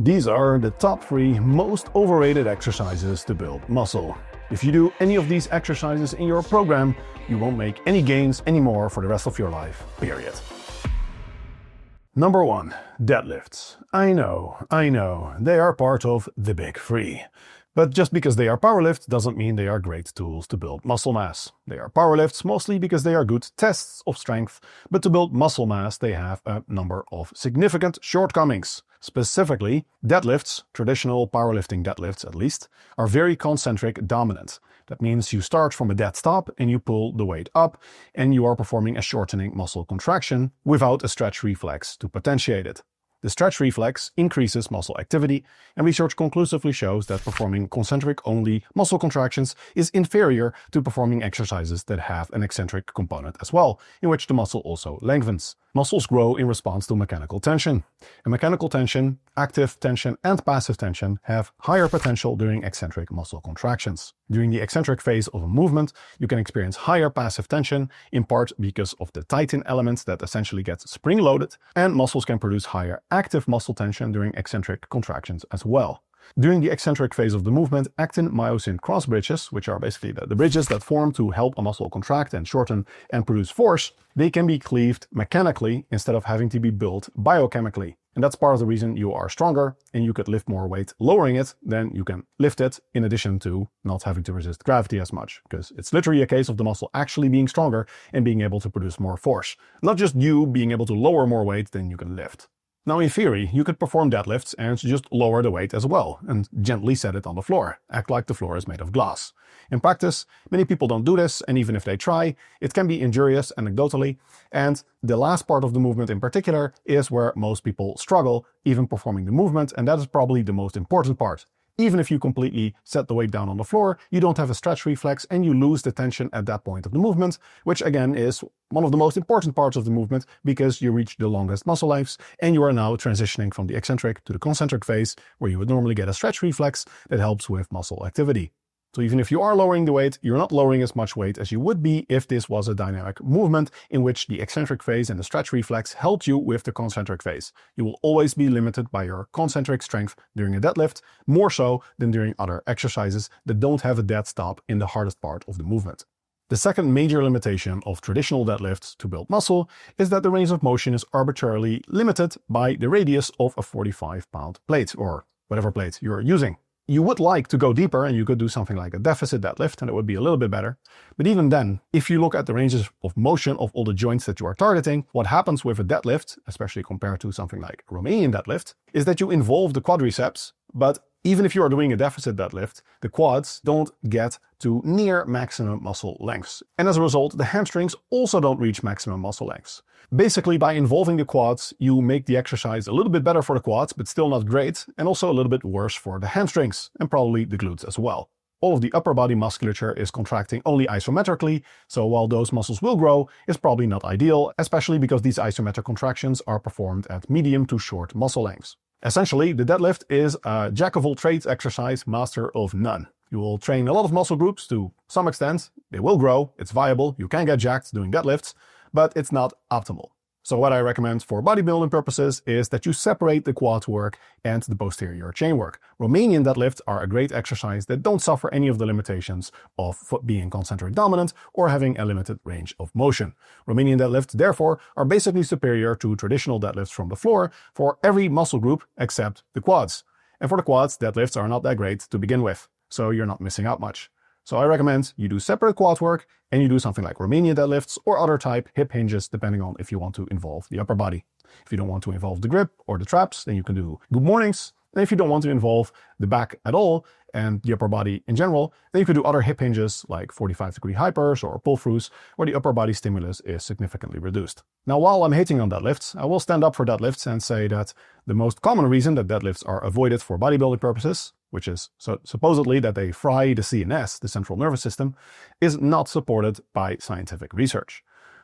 These are the top 3 most overrated exercises to build muscle. If you do any of these exercises in your program, you won't make any gains anymore for the rest of your life, period. Number 1. Deadlifts. I know, they are part of the big 3. But just because they are powerlifts doesn't mean they are great tools to build muscle mass. They are powerlifts mostly because they are good tests of strength, but to build muscle mass they have a number of significant shortcomings. Specifically, deadlifts, traditional powerlifting deadlifts at least, are very concentric dominant. That means you start from a dead stop and you pull the weight up, and you are performing a shortening muscle contraction without a stretch reflex to potentiate it. The stretch reflex increases muscle activity, and research conclusively shows that performing concentric-only muscle contractions is inferior to performing exercises that have an eccentric component as well, in which the muscle also lengthens. Muscles grow in response to mechanical tension. And mechanical tension, active tension and passive tension have higher potential during eccentric muscle contractions. During the eccentric phase of a movement, you can experience higher passive tension, in part because of the tighten element that essentially gets spring-loaded, and muscles can produce higher active muscle tension during eccentric contractions as well. During the eccentric phase of the movement, actin-myosin cross bridges, which are basically the bridges that form to help a muscle contract and shorten and produce force, they can be cleaved mechanically instead of having to be built biochemically. And that's part of the reason you are stronger and you could lift more weight lowering it than you can lift it, in addition to not having to resist gravity as much. Because it's literally a case of the muscle actually being stronger and being able to produce more force. Not just you being able to lower more weight than you can lift. Now in theory, you could perform deadlifts and just lower the weight as well, and gently set it on the floor, act like the floor is made of glass. In practice, many people don't do this, and even if they try, it can be injurious anecdotally, and the last part of the movement in particular is where most people struggle, even performing the movement, and that is probably the most important part. Even if you completely set the weight down on the floor, you don't have a stretch reflex and you lose the tension at that point of the movement, which again is one of the most important parts of the movement because you reach the longest muscle lengths and you are now transitioning from the eccentric to the concentric phase where you would normally get a stretch reflex that helps with muscle activity. So even if you are lowering the weight, you're not lowering as much weight as you would be if this was a dynamic movement in which the eccentric phase and the stretch reflex helped you with the concentric phase. You will always be limited by your concentric strength during a deadlift, more so than during other exercises that don't have a dead stop in the hardest part of the movement. The second major limitation of traditional deadlifts to build muscle is that the range of motion is arbitrarily limited by the radius of a 45-pound plate, or whatever plate you're using. You would like to go deeper and you could do something like a deficit deadlift and it would be a little bit better. But even then, if you look at the ranges of motion of all the joints that you are targeting, what happens with a deadlift, especially compared to something like a Romanian deadlift, is that you involve the quadriceps, but even if you are doing a deficit deadlift, the quads don't get to near maximum muscle lengths. And as a result, the hamstrings also don't reach maximum muscle lengths. Basically, by involving the quads, you make the exercise a little bit better for the quads, but still not great, and also a little bit worse for the hamstrings, and probably the glutes as well. All of the upper body musculature is contracting only isometrically, so while those muscles will grow, it's probably not ideal, especially because these isometric contractions are performed at medium to short muscle lengths. Essentially, the deadlift is a jack-of-all-trades exercise, master of none. You will train a lot of muscle groups to some extent, they will grow, it's viable, you can get jacked doing deadlifts, but it's not optimal. So what I recommend for bodybuilding purposes is that you separate the quad work and the posterior chain work. Romanian deadlifts are a great exercise that don't suffer any of the limitations of being concentric dominant or having a limited range of motion. Romanian deadlifts, therefore, are basically superior to traditional deadlifts from the floor for every muscle group except the quads. And for the quads, deadlifts are not that great to begin with, so you're not missing out much. So I recommend you do separate quad work and you do something like Romanian deadlifts or other type hip hinges, depending on if you want to involve the upper body. If you don't want to involve the grip or the traps, then you can do good mornings. And if you don't want to involve the back at all and the upper body in general, then you could do other hip hinges like 45-degree hypers or pull-throughs, where the upper body stimulus is significantly reduced. Now, while I'm hating on deadlifts, I will stand up for deadlifts and say that the most common reason that deadlifts are avoided for bodybuilding purposes, which is supposedly that they fry the CNS, the central nervous system, is not supported by scientific research.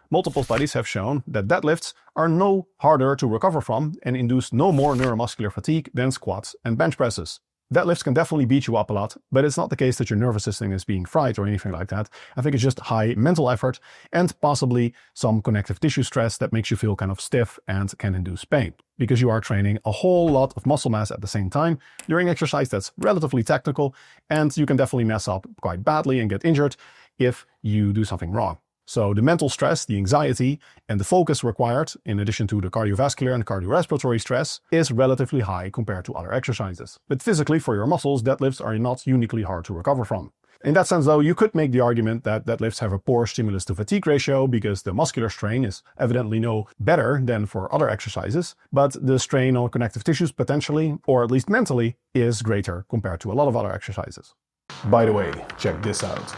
Multiple studies have shown that deadlifts are no harder to recover from and induce no more neuromuscular fatigue than squats and bench presses. Deadlifts can definitely beat you up a lot, but it's not the case that your nervous system is being fried or anything like that. I think it's just high mental effort and possibly some connective tissue stress that makes you feel kind of stiff and can induce pain, because you are training a whole lot of muscle mass at the same time during exercise that's relatively technical, and you can definitely mess up quite badly and get injured if you do something wrong. So the mental stress, the anxiety, and the focus required, in addition to the cardiovascular and cardiorespiratory stress, is relatively high compared to other exercises. But physically, for your muscles, deadlifts are not uniquely hard to recover from. In that sense, though, you could make the argument that deadlifts have a poor stimulus to fatigue ratio because the muscular strain is evidently no better than for other exercises, but the strain on connective tissues potentially, or at least mentally, is greater compared to a lot of other exercises. By the way, check this out.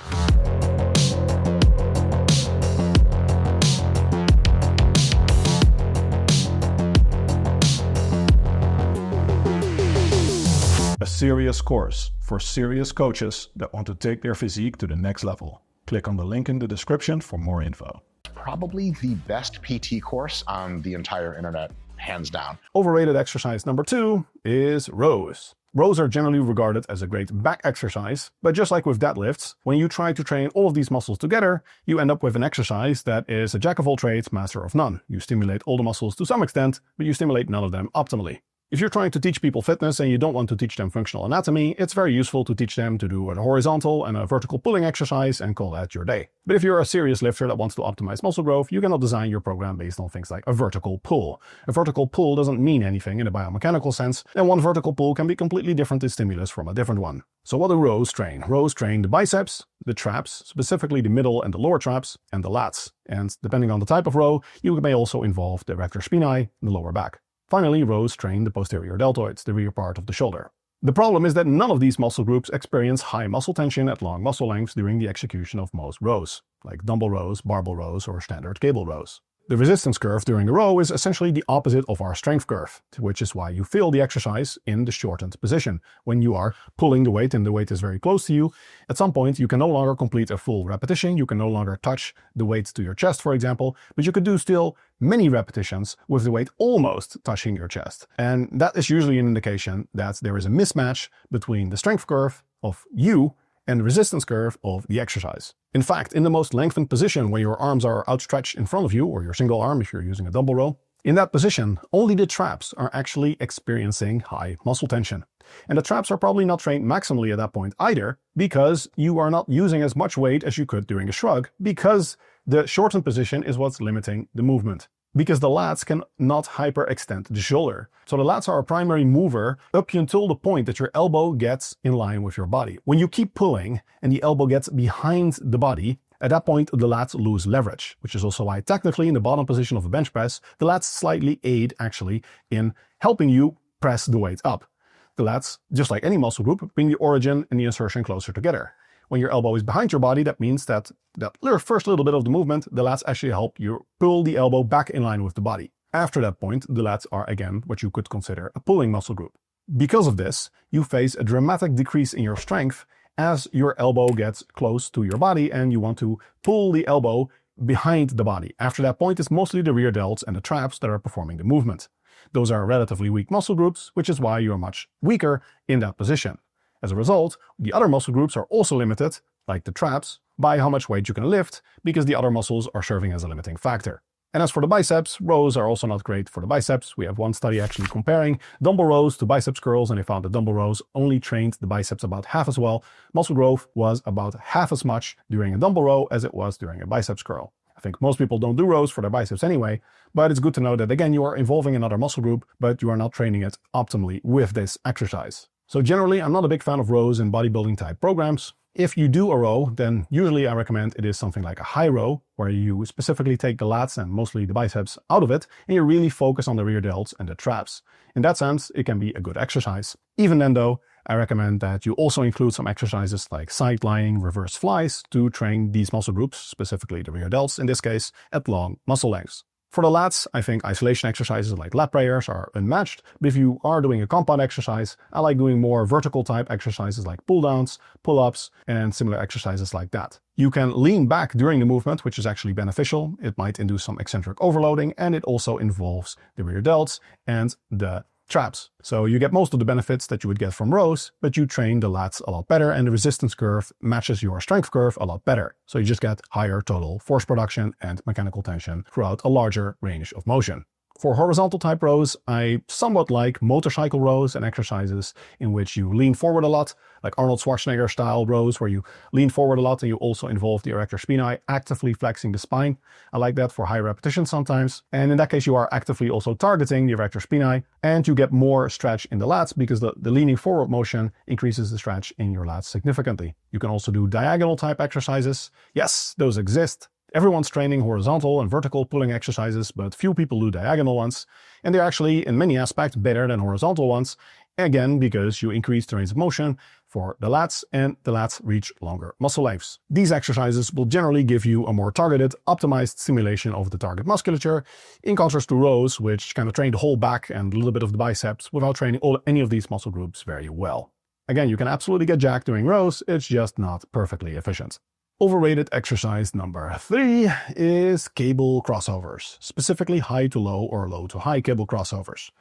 A serious course for serious coaches that want to take their physique to the next level. Click on the link in the description for more info. Probably the best PT course on the entire internet, hands down. Overrated exercise number 2 is rows. Rows are generally regarded as a great back exercise, but just like with deadlifts, when you try to train all of these muscles together, you end up with an exercise that is a jack of all trades, master of none. You stimulate all the muscles to some extent, but you stimulate none of them optimally. If you're trying to teach people fitness and you don't want to teach them functional anatomy, it's very useful to teach them to do a horizontal and a vertical pulling exercise and call that your day. But if you're a serious lifter that wants to optimize muscle growth, you cannot design your program based on things like a vertical pull. A vertical pull doesn't mean anything in a biomechanical sense, and one vertical pull can be completely different in stimulus from a different one. So what do rows train? Rows train the biceps, the traps, specifically the middle and the lower traps, and the lats. And depending on the type of row, you may also involve the rector spinae, the lower back. Finally, rows train the posterior deltoids, the rear part of the shoulder. The problem is that none of these muscle groups experience high muscle tension at long muscle lengths during the execution of most rows, like dumbbell rows, barbell rows, or standard cable rows. The resistance curve during a row is essentially the opposite of our strength curve, which is why you feel the exercise in the shortened position. When you are pulling the weight and the weight is very close to you, at some point you can no longer complete a full repetition, you can no longer touch the weight to your chest, for example, but you could do still many repetitions with the weight almost touching your chest. And that is usually an indication that there is a mismatch between the strength curve of you and the resistance curve of the exercise. In fact, in the most lengthened position where your arms are outstretched in front of you, or your single arm if you're using a dumbbell row, in that position, only the traps are actually experiencing high muscle tension. And the traps are probably not trained maximally at that point either, because you are not using as much weight as you could during a shrug, because the shortened position is what's limiting the movement. Because the lats can not hyperextend the shoulder. So the lats are a primary mover up until the point that your elbow gets in line with your body. When you keep pulling and the elbow gets behind the body, at that point the lats lose leverage, which is also why technically in the bottom position of a bench press, the lats slightly aid actually in helping you press the weight up. The lats, just like any muscle group, bring the origin and the insertion closer together. When your elbow is behind your body, that means that first little bit of the movement, the lats actually help you pull the elbow back in line with the body. After that point, the lats are again what you could consider a pulling muscle group. Because of this, you face a dramatic decrease in your strength as your elbow gets close to your body and you want to pull the elbow behind the body. After that point, it's mostly the rear delts and the traps that are performing the movement. Those are relatively weak muscle groups, which is why you're much weaker in that position. As a result, the other muscle groups are also limited, like the traps, by how much weight you can lift, because the other muscles are serving as a limiting factor. And as for the biceps, rows are also not great for the biceps. We have one study actually comparing dumbbell rows to biceps curls, and they found that dumbbell rows only trained the biceps about half as well. Muscle growth was about half as much during a dumbbell row as it was during a biceps curl. I think most people don't do rows for their biceps anyway, but it's good to know that again you are involving another muscle group, but you are not training it optimally with this exercise. So generally, I'm not a big fan of rows in bodybuilding type programs. If you do a row, then usually I recommend it is something like a high row, where you specifically take the lats and mostly the biceps out of it, and you really focus on the rear delts and the traps. In that sense, it can be a good exercise. Even then though, I recommend that you also include some exercises like side lying reverse flies to train these muscle groups, specifically the rear delts in this case, at long muscle lengths. For the lats, I think isolation exercises like lat prayers are unmatched, but if you are doing a compound exercise, I like doing more vertical type exercises like pull downs, pull-ups, and similar exercises like that. You can lean back during the movement, which is actually beneficial. It might induce some eccentric overloading, and it also involves the rear delts and the traps. So you get most of the benefits that you would get from rows, but you train the lats a lot better and the resistance curve matches your strength curve a lot better. So you just get higher total force production and mechanical tension throughout a larger range of motion. For horizontal type rows, I somewhat like motorcycle rows and exercises in which you lean forward a lot, like Arnold Schwarzenegger style rows where you lean forward a lot and you also involve the erector spinae actively flexing the spine. I like that for high repetition sometimes. And in that case, you are actively also targeting the erector spinae and you get more stretch in the lats because the leaning forward motion increases the stretch in your lats significantly. You can also do diagonal type exercises. Yes, those exist. Everyone's training horizontal and vertical pulling exercises, but few people do diagonal ones, and they're actually in many aspects better than horizontal ones, again because you increase the range of motion for the lats and the lats reach longer muscle lengths. These exercises will generally give you a more targeted, optimized stimulation of the target musculature, in contrast to rows, which kind of train the whole back and a little bit of the biceps without training any of these muscle groups very well. Again, you can absolutely get jacked doing rows, it's just not perfectly efficient. Overrated exercise number 3 is cable crossovers, specifically high to low or low to high cable crossovers.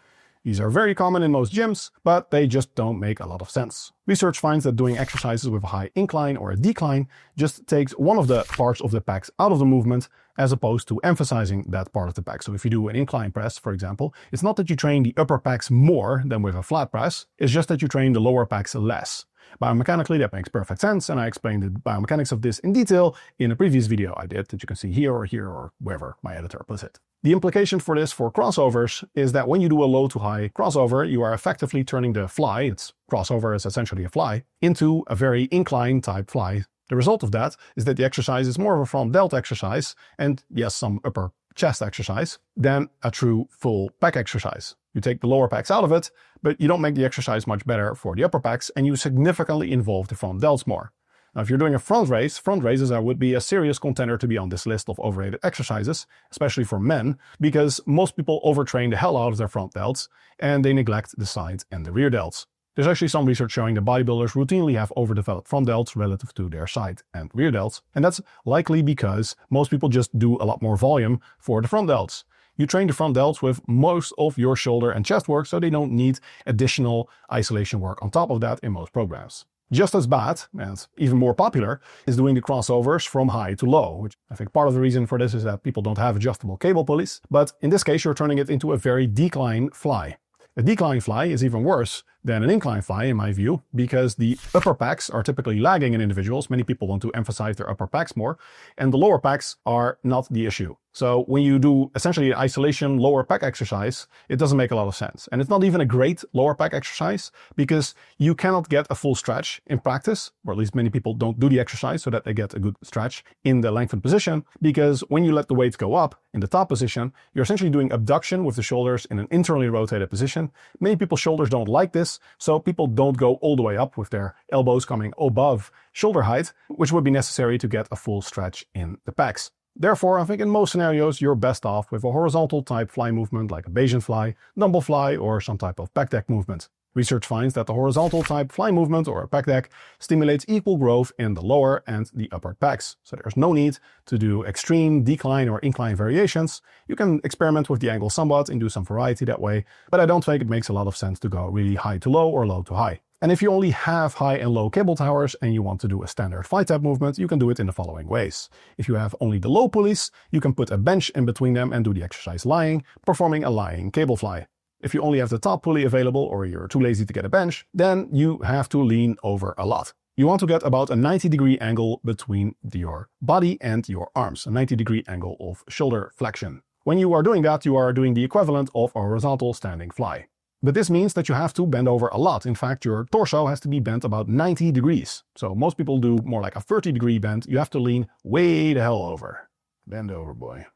These are very common in most gyms, but they just don't make a lot of sense. Research finds that doing exercises with a high incline or a decline just takes one of the parts of the pecs out of the movement as opposed to emphasizing that part of the pec. So if you do an incline press, for example, it's not that you train the upper pecs more than with a flat press, it's just that you train the lower pecs less. Biomechanically, that makes perfect sense, and I explained the biomechanics of this in detail in a previous video I did that you can see here or wherever my editor puts it. The implication for this for crossovers is that when you do a low to high crossover, you are effectively turning the fly, its crossover is essentially a fly, into a very incline type fly. The result of that is that the exercise is more of a front delt exercise, and yes, some upper chest exercise, than a true full pec exercise. You take the lower pecs out of it, but you don't make the exercise much better for the upper pecs, and you significantly involve the front delts more. Now, if you're doing a front raises would be a serious contender to be on this list of overrated exercises, especially for men, because most people overtrain the hell out of their front delts, and they neglect the side and the rear delts. There's actually some research showing that bodybuilders routinely have overdeveloped front delts relative to their side and rear delts, and that's likely because most people just do a lot more volume for the front delts. You train the front delts with most of your shoulder and chest work, so they don't need additional isolation work on top of that in most programs. Just as bad, and even more popular, is doing the crossovers from high to low, which I think part of the reason for this is that people don't have adjustable cable pulleys, but in this case you're turning it into a very decline fly. A decline fly is even worse than an incline fly in my view, because the upper pecs are typically lagging in individuals. Many people want to emphasize their upper pecs more, and the lower pecs are not the issue. So when you do essentially an isolation lower pec exercise, it doesn't make a lot of sense. And it's not even a great lower pec exercise because you cannot get a full stretch in practice, or at least many people don't do the exercise so that they get a good stretch in the lengthened position, because when you let the weight go up in the top position, you're essentially doing abduction with the shoulders in an internally rotated position. Many people's shoulders don't like this, so people don't go all the way up with their elbows coming above shoulder height, which would be necessary to get a full stretch in the pecs. Therefore, I think in most scenarios, you're best off with a horizontal type fly movement like a Bayesian fly, dumbbell fly, or some type of pec deck movement. Research finds that the horizontal type fly movement or a pec deck stimulates equal growth in the lower and the upper pecs. So there's no need to do extreme decline or incline variations. You can experiment with the angle somewhat and do some variety that way, but I don't think it makes a lot of sense to go really high to low or low to high. And if you only have high and low cable towers and you want to do a standard fly tap movement, you can do it in the following ways. If you have only the low pulleys, you can put a bench in between them and do the exercise lying, performing a lying cable fly. If you only have the top pulley available or you're too lazy to get a bench, then you have to lean over a lot. You want to get about a 90-degree angle between your body and your arms, a 90-degree angle of shoulder flexion. When you are doing that, you are doing the equivalent of a horizontal standing fly. But this means that you have to bend over a lot. In fact, your torso has to be bent about 90 degrees. So most people do more like a 30-degree bend. You have to lean way the hell over. Bend over, boy.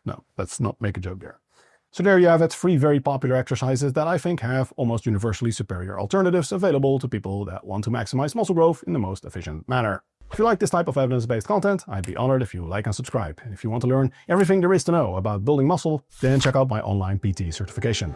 No, let's not make a joke there. So there you have it, 3 very popular exercises that I think have almost universally superior alternatives available to people that want to maximize muscle growth in the most efficient manner. If you like this type of evidence-based content, I'd be honored if you like and subscribe. And if you want to learn everything there is to know about building muscle, then check out my online PT certification.